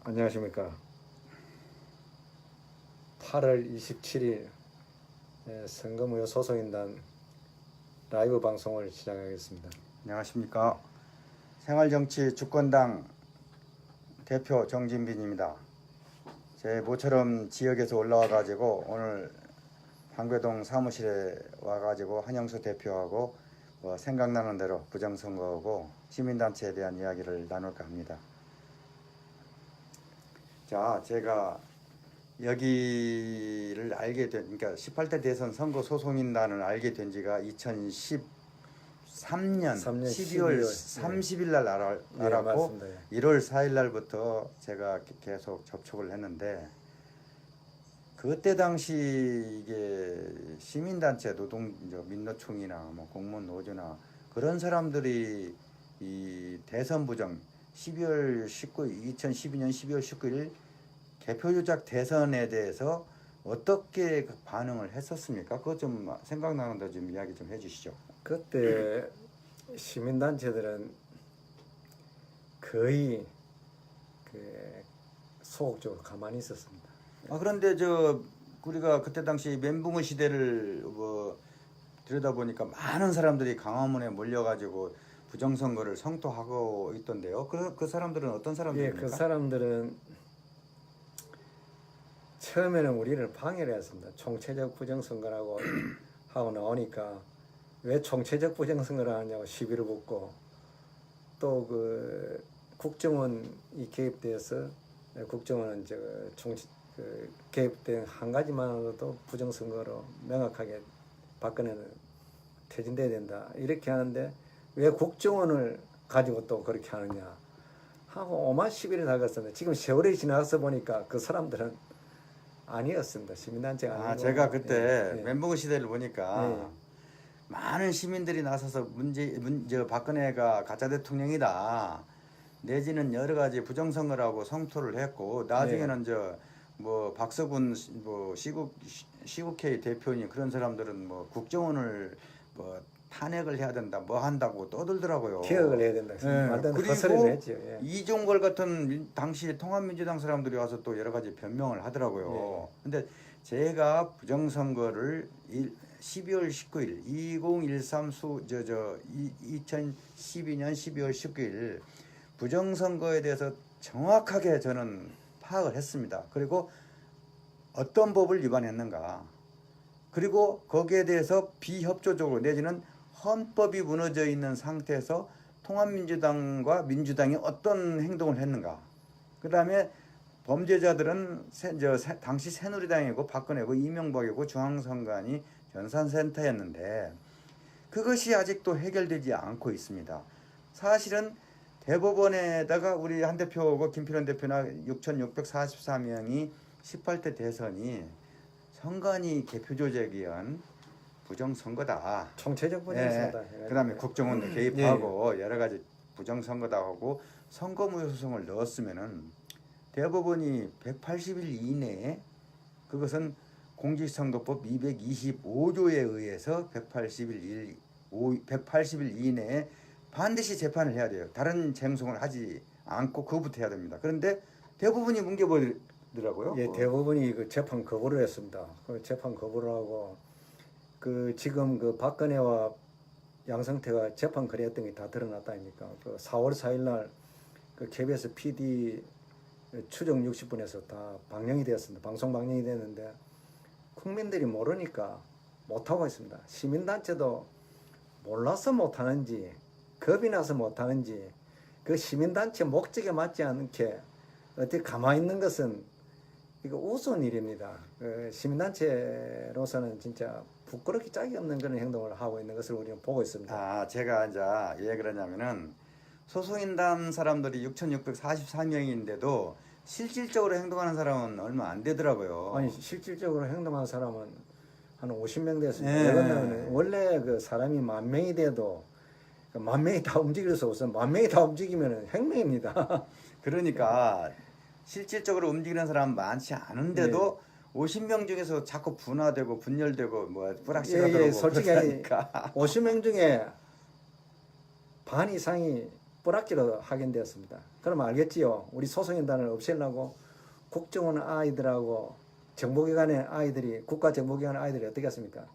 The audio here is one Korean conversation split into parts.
안녕하십니까. 8월 27일 선거무효 소송인단 라이브 방송을 시작하겠습니다. 안녕하십니까. 생활정치 주권당 대표 정진빈입니다. 제 모처럼 지역에서 올라와 가지고 오늘 방배동 사무실에 와 가지고 한영수 대표하고 생각나는 대로 부정선거하고 시민단체에 대한 이야기를 나눌까 합니다. 자, 제가 여기를 알게 된, 그러니까 18대 대선 선거 소송인단을 알게 된 지가 2013년 12월 30일 날 알았고, 네, 1월 4일 날부터 제가 계속 접촉을 했는데, 그때 당시 이게 시민단체 민노총이나 뭐 공무원 노조나 그런 사람들이 이 대선 부정 2012년 12월 19일 개표 조작 대선에 대해서 어떻게 반응을 했었습니까? 그거 좀 생각나는 데 좀 이야기 좀 해주시죠. 그때 시민단체들은 거의 소극적으로 가만히 있었습니다. 그런데 우리가 그때 당시 멘붕의 시대를 들여다보니까 많은 사람들이 광화문에 몰려가지고 부정선거를 성토하고 있던데요. 그 사람들은 어떤 사람들입니까? 그 사람들은 처음에는 우리를 방해를 했습니다. 총체적 부정선거라고 하고 나오니까 왜 총체적 부정선거를 하냐고 시비를 붙고, 또 국정원이 개입돼서 국정원은 개입된 한 가지만으로도 부정선거로 명확하게 박근혜는 퇴진돼야 된다 이렇게 하는데, 왜 국정원을 가지고 또 그렇게 하느냐 하고 오만 시비를 달갔었는데, 지금 세월이 지나서 보니까 그 사람들은 아니었습니다. 시민단체가 아니고. 제가 그때 멘붕의 시대를 보니까 예. 많은 시민들이 나서서 박근혜가 가짜 대통령이다, 내지는 여러 가지 부정선거라고 성토를 했고, 나중에는 박서군 시국회의 대표님 그런 사람들은 국정원을 탄핵을 해야 된다, 한다고 떠들더라고요. 개혁을 해야 된다. 그리고 했죠. 예. 이종걸 같은 당시 통합민주당 사람들이 와서 또 여러 가지 변명을 하더라고요. 근데 제가 부정선거를 12월 19일 2013 2012년 12월 19일 부정선거에 대해서 정확하게 저는 파악을 했습니다. 그리고 어떤 법을 위반했는가, 그리고 거기에 대해서 비협조적으로 내지는 헌법이 무너져 있는 상태에서 통합민주당과 민주당이 어떤 행동을 했는가, 그 다음에 범죄자들은 당시 새누리당이고 박근혜고 이명박이고 중앙선관위 전산센터였는데 그것이 아직도 해결되지 않고 있습니다. 사실은 대법원에다가 우리 한 대표고 김필원 대표나 6,644명이 18대 대선이 선관위 개표 조작에 의한 부정선거다, 총체적 부정선거다. 그 다음에 국정원도 개입하고 여러 가지 부정선거다 하고 선거무효 소송을 넣었으면은 대법원이 180일 이내에, 그것은 공직선거법 225조에 의해서 180일 이내에 반드시 재판을 해야 돼요. 다른 쟁송을 하지 않고 그거부터 해야 됩니다. 그런데 대부분이 뭉개버리더라고요. 예, 대부분이 재판 거부를 했습니다. 재판 거부를 하고, 지금 박근혜와 양성태가 재판 거래했던 게 다 드러났다 아닙니까? 4월 4일 날 KBS PD 추정 60분에서 다 방영이 되었습니다. 방송 방영이 됐는데 국민들이 모르니까 못하고 있습니다. 시민단체도 몰라서 못하는지 겁이 나서 못하는지, 그 시민단체 목적에 맞지 않게 어떻게 가만히 있는 것은 이거 우스운 일입니다. 시민단체로서는 진짜 부끄럽기 짝이 없는 그런 행동을 하고 있는 것을 우리는 보고 있습니다. 제가 이제 왜 그러냐면은 소송인단 사람들이 6,644명인데도 실질적으로 행동하는 사람은 얼마 안 되더라고요. 아니, 실질적으로 행동하는 사람은 한 50명 됐습니다. 원래 사람이 10,000명이 돼도 10,000명이 다 움직일 수 없어요. 10,000명이 다 움직이면 혁명입니다. 그러니까 실질적으로 움직이는 사람 많지 않은데도 50명 중에서 자꾸 분화되고 분열되고 뿌락시가 들어오고 솔직히 그러니까 50명 중에 반 이상이 숟가락질로 확인되었습니다. 그럼 알겠지요? 우리 소송인단을 없애려고 국정원 아이들하고 정보기관의 아이들이 국가정보기관 아이들이 어떻게 했습니까?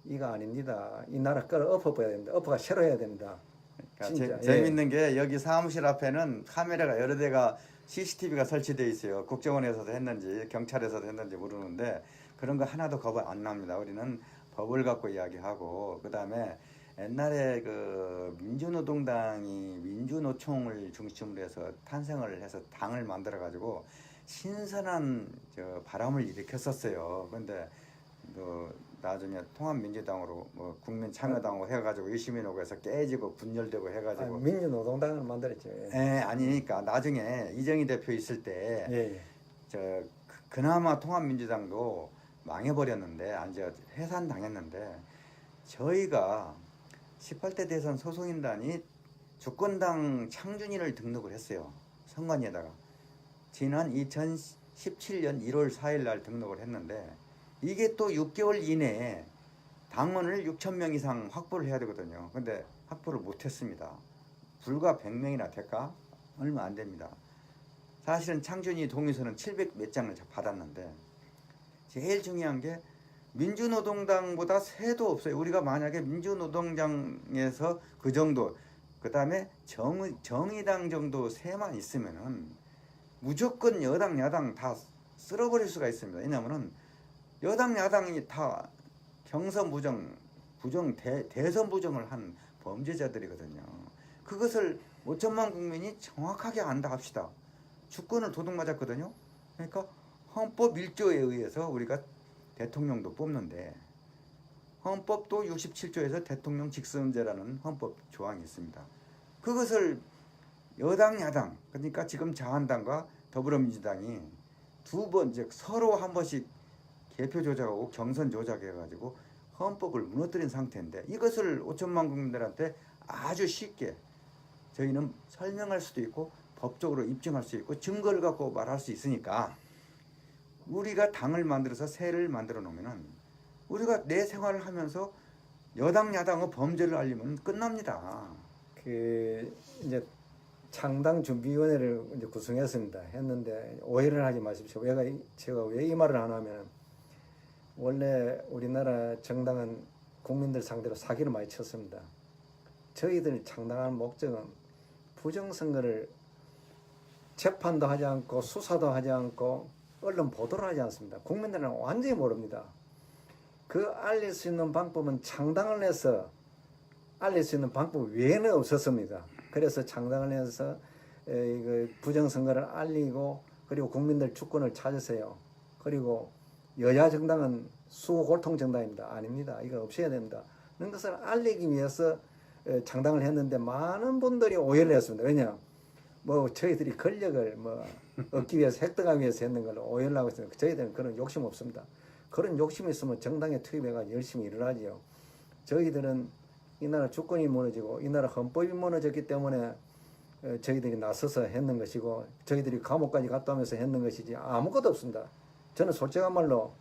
이거 아닙니다. 이 나라 끌어 엎어버려야 됩니다. 엎어가 새로 해야 됩니다. 진짜, 재밌는 게 여기 사무실 앞에는 카메라가 여러 대가 CCTV가 설치되어 있어요. 국정원에서도 했는지 경찰에서도 했는지 모르는데 그런 거 하나도 겁 안 납니다. 우리는 법을 갖고 이야기하고 그다음에 옛날에 그 민주노동당이 민주노총을 중심으로 해서 탄생을 해서 당을 만들어 가지고 신선한 바람을 일으켰었어요. 그런데 나중에 통합민주당으로 국민참여당으로 해가지고 유시민하고 해서 깨지고 분열되고 해가지고 민주노동당을 만들었죠. 예, 아니니까 나중에 이정희 대표 있을 때 예. 그나마 통합민주당도 망해버렸는데 이제 해산당했는데 저희가 18대 대선 소속인단이 주권당 창준이를 등록을 했어요. 선관위에다가 지난 2017년 1월 4일 날 등록을 했는데 이게 또 6개월 이내에 당원을 6,000명 이상 확보를 해야 되거든요. 근데 확보를 못했습니다. 불과 100명이나 될까? 얼마 안 됩니다. 사실은 창준이 동의서는 700 몇 장을 받았는데 제일 중요한 게 민주노동당보다 새도 없어요. 우리가 만약에 민주노동당에서 그 정도, 그 다음에 정의당 정도 새만 있으면은 무조건 여당 야당 다 쓸어버릴 수가 있습니다. 왜냐하면은 여당 야당이 다 경선 부정 대선 부정을 한 범죄자들이거든요. 그것을 5천만 국민이 정확하게 안다 합시다. 주권을 도둑맞았거든요. 그러니까 헌법 1조에 의해서 우리가 대통령도 뽑는데 헌법도 67조에서 대통령 직선제라는 헌법 조항이 있습니다. 그것을 여당 야당 그러니까 지금 자한당과 더불어민주당이 두 번 즉 서로 한 번씩 개표 조작하고 경선 조작해가지고 헌법을 무너뜨린 상태인데 이것을 5천만 국민들한테 아주 쉽게 저희는 설명할 수도 있고 법적으로 입증할 수 있고 증거를 갖고 말할 수 있으니까 우리가 당을 만들어서 새를 만들어 놓으면은 우리가 내 생활을 하면서 여당 야당의 범죄를 알리면 끝납니다. 이제 창당 준비위원회를 이제 구성했습니다. 했는데 오해를 하지 마십시오. 제가 왜 이 말을 하냐면 원래 우리나라 정당은 국민들 상대로 사기를 많이 쳤습니다. 저희들이 창당한 목적은 부정선거를 재판도 하지 않고 수사도 하지 않고 언론 보도를 하지 않습니다. 국민들은 완전히 모릅니다. 그 알릴 수 있는 방법은 창당을 해서 알릴 수 있는 방법 외에는 없었습니다. 그래서 창당을 해서 부정선거를 알리고 그리고 국민들 주권을 찾으세요. 그리고 여야 정당은 수고골통 정당입니다. 아닙니다. 이거 없애야 됩니다. 그런 것을 알리기 위해서 창당을 했는데 많은 분들이 오해를 했습니다. 왜냐? 저희들이 권력을 얻기 위해서 획득하기 위해서 했는 걸로 오해를 하고 있습니다. 저희들은 그런 욕심 없습니다. 그런 욕심이 있으면 정당에 투입해가 열심히 일어나지요. 저희들은 이 나라 주권이 무너지고 이 나라 헌법이 무너졌기 때문에 저희들이 나서서 했는 것이고 저희들이 감옥까지 갔다 오면서 했는 것이지 아무것도 없습니다. 저는 솔직한 말로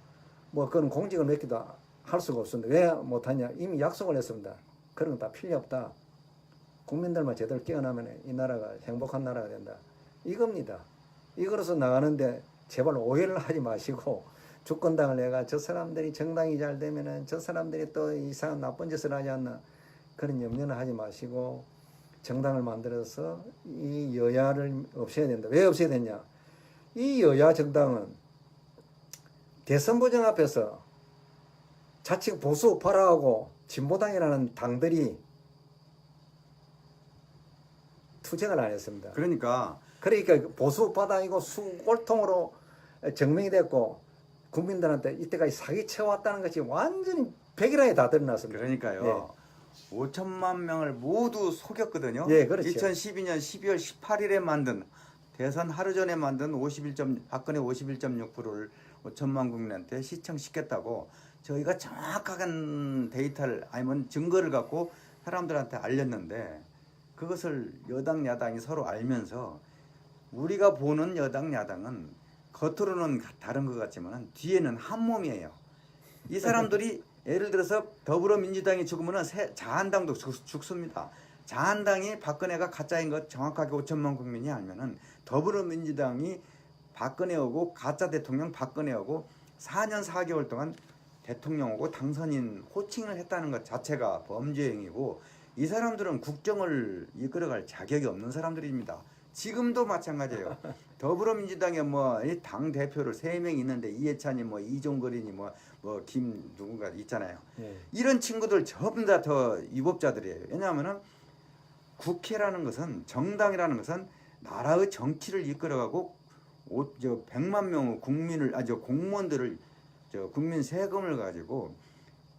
그런 공직을 맡기도 할 수가 없습니다. 왜 못하냐? 이미 약속을 했습니다. 그런 건 다 필요 없다. 국민들만 제대로 깨어나면 이 나라가 행복한 나라가 된다. 이겁니다. 이거로서 나가는데 제발 오해를 하지 마시고 주권당을 내가 저 사람들이 정당이 잘 되면은 저 사람들이 또 이상한 나쁜 짓을 하지 않나 그런 염려는 하지 마시고 정당을 만들어서 이 여야를 없애야 된다. 왜 없애야 되냐? 이 여야 정당은 대선 부정 앞에서 자칭 보수 우파라고 진보당이라는 당들이 투쟁을 안 했습니다. 그러니까 보수 우파당이고 수골통으로 증명이 됐고 국민들한테 이때까지 사기쳐왔다는 것이 완전히 백일하에 다 드러났습니다. 그러니까요. 5천만 명을 모두 속였거든요. 예, 그렇죠. 2012년 12월 18일에 만든 대선 하루 전에 만든 박근혜 51.6%를 5천만 국민한테 시청시켰다고 저희가 정확한 데이터를 아니면 증거를 갖고 사람들한테 알렸는데 그것을 여당 야당이 서로 알면서 우리가 보는 여당 야당은 겉으로는 다른 것 같지만 뒤에는 한 몸이에요. 이 사람들이 예를 들어서 더불어민주당이 죽으면 자한당도 죽습니다. 자한당이 박근혜가 가짜인 것 정확하게 5천만 국민이 알면은 더불어민주당이 박근혜하고 가짜 대통령 박근혜하고 4년 4개월 동안 대통령하고 당선인 호칭을 했다는 것 자체가 범죄 행위고 이 사람들은 국정을 이끌어갈 자격이 없는 사람들입니다. 지금도 마찬가지예요. 더불어민주당에 뭐 당 대표를 3명 있는데 이해찬이 뭐 이종거리니 뭐 김 누군가 있잖아요. 예. 이런 친구들 전부 다 더 위법자들이에요. 왜냐하면은 국회라는 것은 정당이라는 것은 나라의 정치를 이끌어가고 100만 명의 국민을 공무원들을 국민 세금을 가지고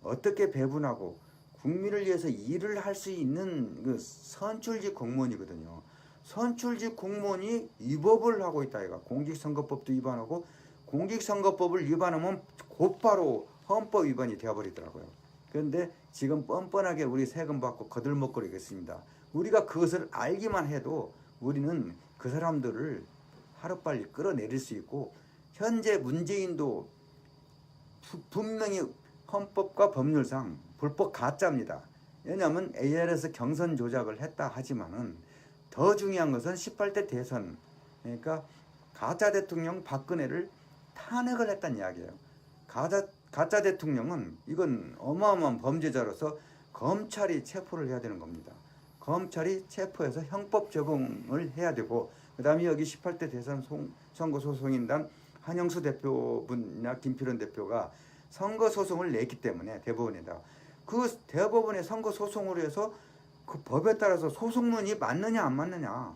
어떻게 배분하고 국민을 위해서 일을 할 수 있는 그 선출직 공무원이거든요. 선출직 공무원이 위법을 하고 있다. 이가 공직선거법도 위반하고 공직선거법을 위반하면 곧바로 헌법 위반이 되어버리더라고요. 그런데 지금 뻔뻔하게 우리 세금 받고 거들먹거리겠습니다. 우리가 그것을 알기만 해도 우리는 그 사람들을 하루빨리 끌어내릴 수 있고 현재 문재인도 분명히 헌법과 법률상 불법 가짜입니다. 왜냐하면 AR에서 경선 조작을 했다 하지만은 더 중요한 것은 18대 대선 그러니까 가짜 대통령 박근혜를 탄핵을 했다는 이야기예요. 가짜 대통령은 이건 어마어마한 범죄자로서 검찰이 체포를 해야 되는 겁니다. 검찰이 체포해서 형법 적용을 해야 되고 그 다음에 여기 18대 대선 선거소송인단 한영수 대표분이나 김필원 대표가 선거소송을 냈기 때문에 대법원에다 그 대법원의 선거소송으로 해서 그 법에 따라서 소송론이 맞느냐 안 맞느냐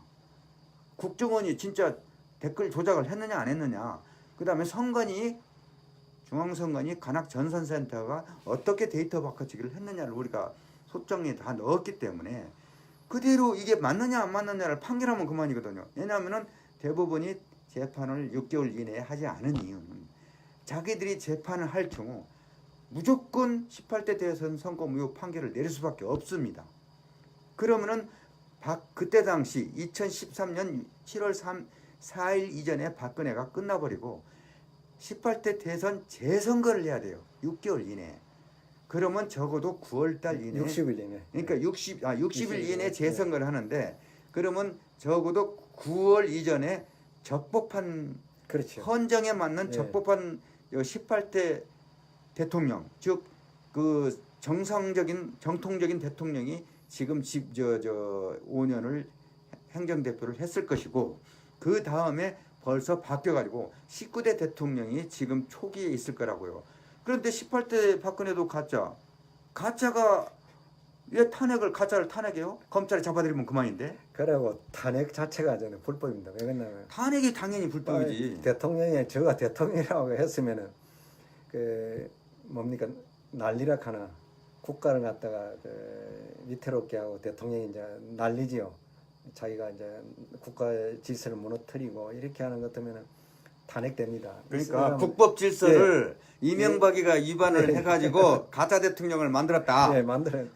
국정원이 진짜 댓글 조작을 했느냐 안 했느냐 그 다음에 선관위 중앙선관위 관악전산센터가 어떻게 데이터 바꿔치기를 했느냐를 우리가 소장에 다 넣었기 때문에 그대로 이게 맞느냐 안 맞느냐를 판결하면 그만이거든요. 왜냐하면 대법원이 재판을 6개월 이내에 하지 않은 이유는 자기들이 재판을 할 경우 무조건 18대 대선 선거 무효 판결을 내릴 수밖에 없습니다. 그러면은 그때 당시 2013년 7월 4일 이전에 박근혜가 끝나버리고 18대 대선 재선거를 해야 돼요. 6개월 이내에. 그러면 적어도 9월달 이내에 60일 이내. 그러니까 60일 이내에 재선거를 하는데 그러면 적어도 9월 이전에 적법한 그렇죠. 헌정에 맞는 적법한 18대 대통령 즉 그 정통적인 대통령이 지금 5년을 행정대표를 했을 것이고 그 다음에 벌써 바뀌어가지고 19대 대통령이 지금 초기에 있을 거라고요. 그런데 18대 박근혜도 가짜가 왜 가짜를 탄핵해요? 검찰이 잡아들이면 그만인데. 그리고 탄핵 자체가 저는 불법입니다. 왜 그러냐면 탄핵이 당연히 불법이지. 대통령이 저가 대통령이라고 했으면은 그 뭡니까 난리라 하나 국가를 갖다가 그 위태롭게 하고 대통령이 이제 난리지요. 자기가 이제 국가 질서를 무너뜨리고 이렇게 하는 것 같으면은 탄핵됩니다. 그러니까 국법 질서를 이명박이가 위반을 해가지고 가짜 대통령을 만들었다.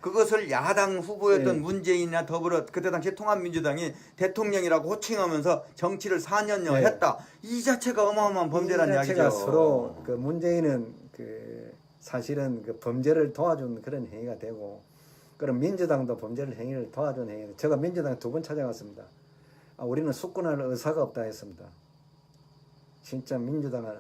그것을 야당 후보였던 문재인이나 더불어 그때 당시 통합민주당이 대통령이라고 호칭하면서 정치를 4년여 했다. 이 자체가 어마어마한 범죄란 이야기죠. 자체가 서로 그 문재인은 그 사실은 그 범죄를 도와준 그런 행위가 되고 그럼 민주당도 행위를 도와준 행위. 제가 민주당 2번 찾아갔습니다. 우리는 숙권할 의사가 없다 했습니다. 진짜 민주당은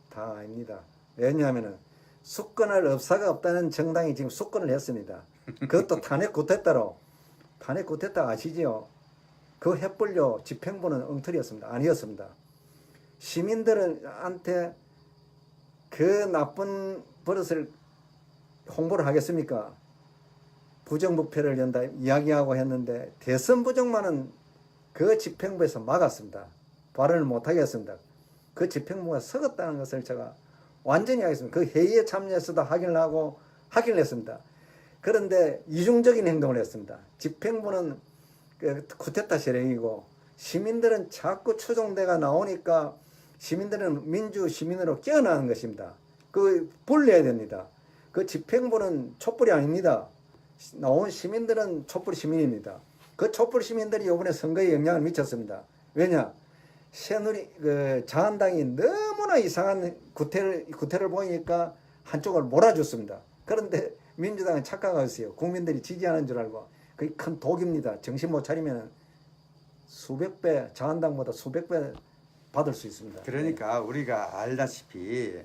다 아닙니다. 왜냐하면 숙권할 의사가 없다는 정당이 지금 숙권을 했습니다. 그것도 탄핵 구태타로. 탄핵 구태타 아시죠? 그 햇불교 집행부는 엉터리였습니다. 아니었습니다. 시민들한테 그 나쁜 버릇을 홍보를 하겠습니까? 부정부패를 연다 이야기하고 했는데 대선 부정만은 그 집행부에서 막았습니다. 발언을 못하게 했습니다. 그 집행부가 썩었다는 것을 제가 완전히 하겠습니다. 그 회의에 참여해서도 확인을 했습니다. 그런데 이중적인 행동을 했습니다. 집행부는 그 쿠데타 세력이고 시민들은 자꾸 추종대가 나오니까 시민들은 민주시민으로 깨어나는 것입니다. 그 분리해야 됩니다. 그 집행부는 촛불이 아닙니다. 나온 시민들은 촛불 시민입니다. 그 촛불 시민들이 이번에 선거에 영향을 미쳤습니다. 왜냐? 자한당이 너무나 이상한 구태를 보이니까 한쪽을 몰아줬습니다. 그런데 민주당은 착각하고 있어요. 국민들이 지지하는 줄 알고 그게 큰 독입니다. 정신 못 차리면 수백 배, 자한당보다 수백 배 받을 수 있습니다. 그러니까 우리가 알다시피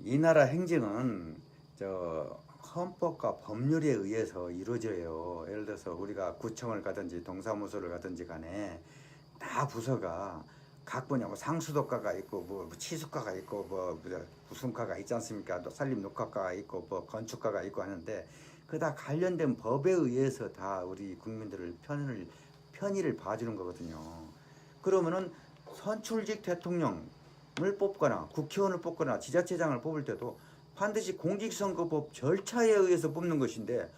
이 나라 행정은 저 헌법과 법률에 의해서 이루어져요. 예를 들어서 우리가 구청을 가든지 동사무소를 가든지 간에 다 부서가 각 분야 뭐 상수도과가 있고 뭐 치수과가 있고 뭐 무슨 과가 있지 않습니까? 또 산림녹화과가 있고 뭐 건축과가 있고 하는데 그 다 관련된 법에 의해서 다 우리 국민들을 편의를 봐주는 거거든요. 그러면은 선출직 대통령을 뽑거나 국회의원을 뽑거나 지자체장을 뽑을 때도 반드시 공직선거법 절차에 의해서 뽑는 것인데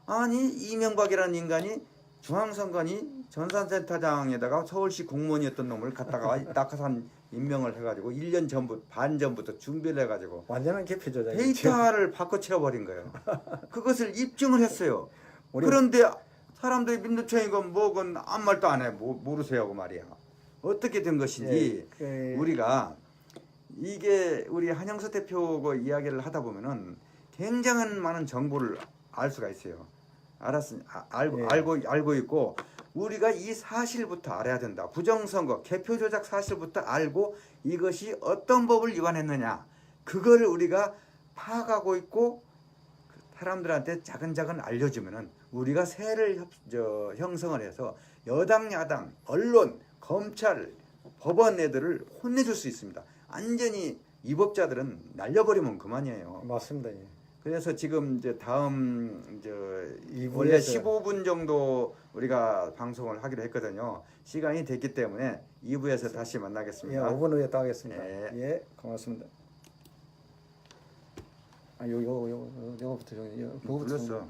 아니 이명박이라는 인간이 중앙선관위 전산센터장에다가 서울시 공무원이었던 놈을 갖다가 낙하산 임명을 해가지고 1년 반 전부터 준비를 해가지고 완전한 개표 조작이죠. 데이터를 바꿔치워버린 거예요. 그것을 입증을 했어요. 우리- 그런데 사람들이 민노총이건 뭐건 아무 말도 안 해. 모르세요 그 말이야. 어떻게 된 것인지 우리가 이게 우리 한영서 대표가 이야기를 하다 보면은 굉장한 많은 정보를 알 수가 있어요. 알고 있고 우리가 이 사실부터 알아야 된다. 부정선거, 개표 조작 사실부터 알고 이것이 어떤 법을 위반했느냐. 그거를 우리가 파악하고 있고 사람들한테 차근차근 알려주면은 우리가 세를 형성을 해서 여당, 야당, 언론, 검찰, 법원 애들을 혼내줄 수 있습니다. 완전히 이 법자들은 날려버리면 그만이에요. 맞습니다. 예. 그래서 지금 이제 다음 이부에서 원래 15분 정도 우리가 방송을 하기로 했거든요. 시간이 됐기 때문에 2부에서 다시 예, 만나겠습니다. 5분 후에 또 하겠습니다. 예. 예, 고맙습니다. 아, 요거부터 그거부터 불렀어.